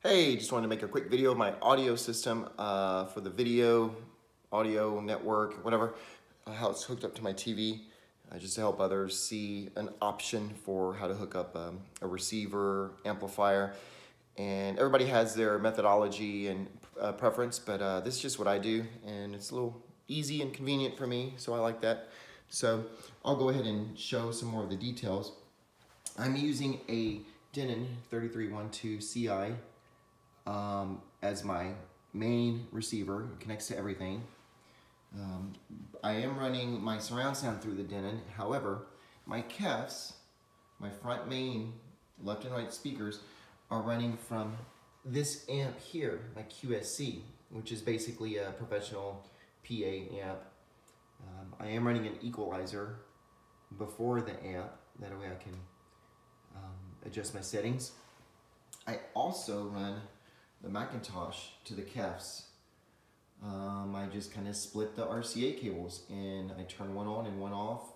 Hey, just wanted to make a quick video of my audio system for the video, audio network, whatever, how it's hooked up to my TV, just to help others see an option for how to hook up a receiver, amplifier. And everybody has their methodology and preference, but this is just what I do, and it's a little easy and convenient for me, so I like that. So I'll go ahead and show some more of the details. I'm using a Denon 3312 CI as my main receiver. It connects to everything. I am running my surround sound through the Denon. However, my KEFs, my front main left and right speakers, are running from this amp here, my QSC, which is basically a professional PA amp. I am running an equalizer before the amp, that way I can adjust my settings. I also run the McIntosh to the KEFs. I just kind of split the RCA cables and I turn one on and one off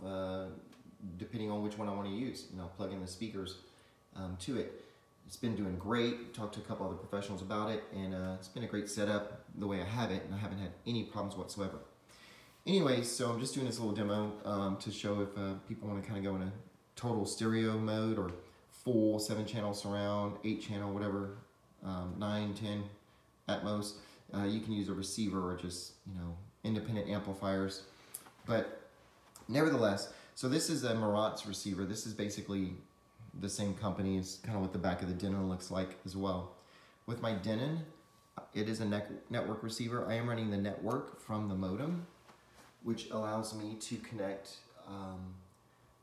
depending on which one I want to use. And I'll plug in the speakers to it. It's been doing great. Talked to a couple other professionals about it, and it's been a great setup the way I have it, and I haven't had any problems whatsoever. Anyway, so I'm just doing this little demo to show if people want to kind of go in a total stereo mode or full 7-channel surround, 8-channel, whatever, 9, 10 at most. You can use a receiver or just, independent amplifiers. But nevertheless, so this is a Marantz receiver. This is basically the same company as kind of what the back of the Denon looks like as well. With my Denon, it is a network receiver. I am running the network from the modem, which allows me to connect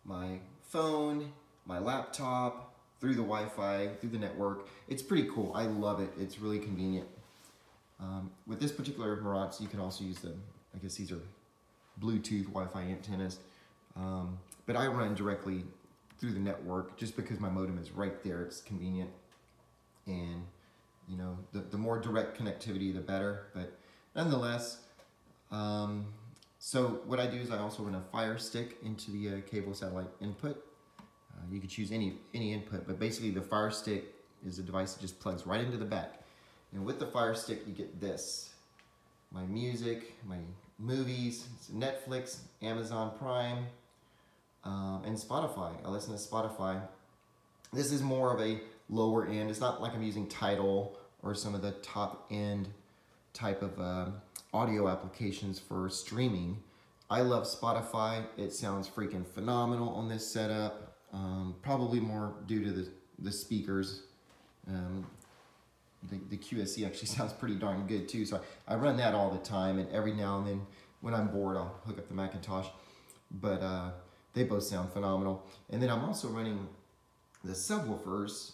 my phone, my laptop, through the Wi-Fi, through the network. It's pretty cool. I love it. It's really convenient. With this particular Marantz, you can also use the, I guess these are Bluetooth Wi-Fi antennas. But I run directly through the network just because my modem is right there. It's convenient. And, the more direct connectivity, the better. But nonetheless, so what I do is I also run a Fire Stick into the cable satellite input. You could choose any input, but basically the Fire Stick is a device that just plugs right into the back. And with the Fire Stick, you get this: my music, my movies, Netflix, Amazon Prime, and Spotify. I listen to Spotify. This is more of a lower end. It's not like I'm using Tidal or some of the top end type of audio applications for streaming. I love Spotify. It sounds freaking phenomenal on this setup. Probably more due to the speakers. The QSC actually sounds pretty darn good too, so I run that all the time, and every now and then when I'm bored I'll hook up the McIntosh, but they both sound phenomenal. And then I'm also running the subwoofers,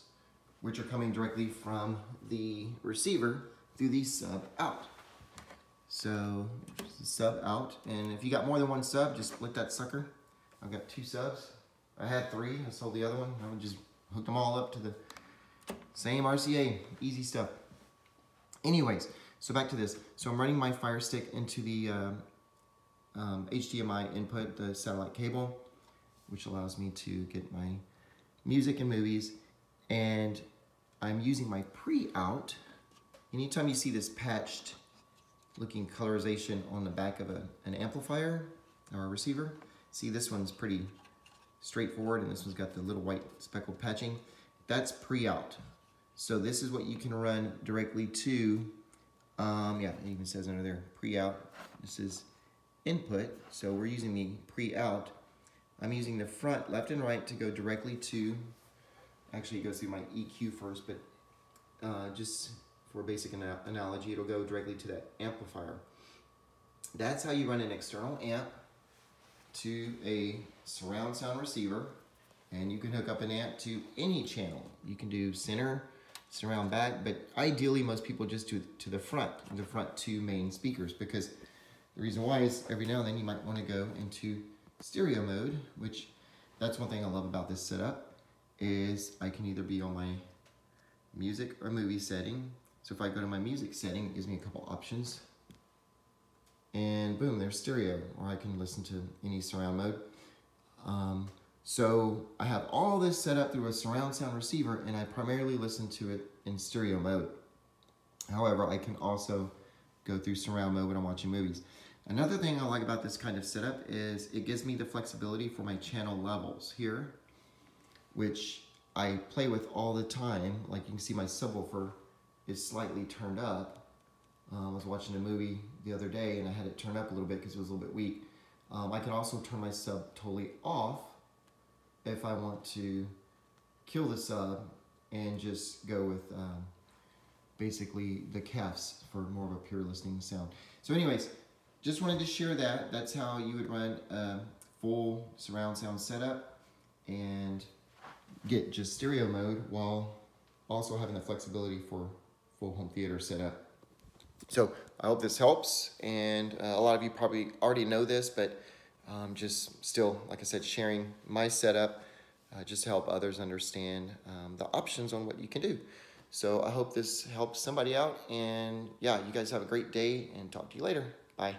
which are coming directly from the receiver through the sub out. So the sub out, and if you got more than one sub, just split that sucker. I've got 2 subs. I had 3, I sold the other one. I just hooked them all up to the same RCA, easy stuff. Anyways, so back to this. So I'm running my Fire Stick into the HDMI input, the satellite cable, which allows me to get my music and movies. And I'm using my pre-out. Anytime you see this patched looking colorization on the back of an amplifier or a receiver, see this one's pretty straightforward, and this one's got the little white speckled patching. That's pre-out. So this is what you can run directly to, yeah, it even says under there, pre-out. This is input, so we're using the pre-out. I'm using the front, left and right, to go directly to, actually it goes through my EQ first, but just for a basic analogy, it'll go directly to that amplifier. That's how you run an external amp to a surround sound receiver, and you can hook up an amp to any channel. You can do center, surround back, but ideally most people just do to the front 2 main speakers, because the reason why is every now and then you might want to go into stereo mode, which that's one thing I love about this setup, is I can either be on my music or movie setting. So if I go to my music setting, it gives me a couple options, and boom, there's stereo, or I can listen to any surround mode. So I have all this set up through a surround sound receiver, and I primarily listen to it in stereo mode. However, I can also go through surround mode when I'm watching movies. Another thing I like about this kind of setup is it gives me the flexibility for my channel levels here, which I play with all the time. Like you can see my subwoofer is slightly turned up. I was watching a movie the other day and I had it turned up a little bit because it was a little bit weak. I can also turn my sub totally off if I want to kill the sub and just go with basically the CAFs for more of a pure listening sound. So anyways, just wanted to share that. That's how you would run a full surround sound setup and get just stereo mode while also having the flexibility for full home theater setup. So I hope this helps, and a lot of you probably already know this, but just still, like I said, sharing my setup just to help others understand the options on what you can do. So I hope this helps somebody out, and yeah, you guys have a great day, and talk to you later. Bye.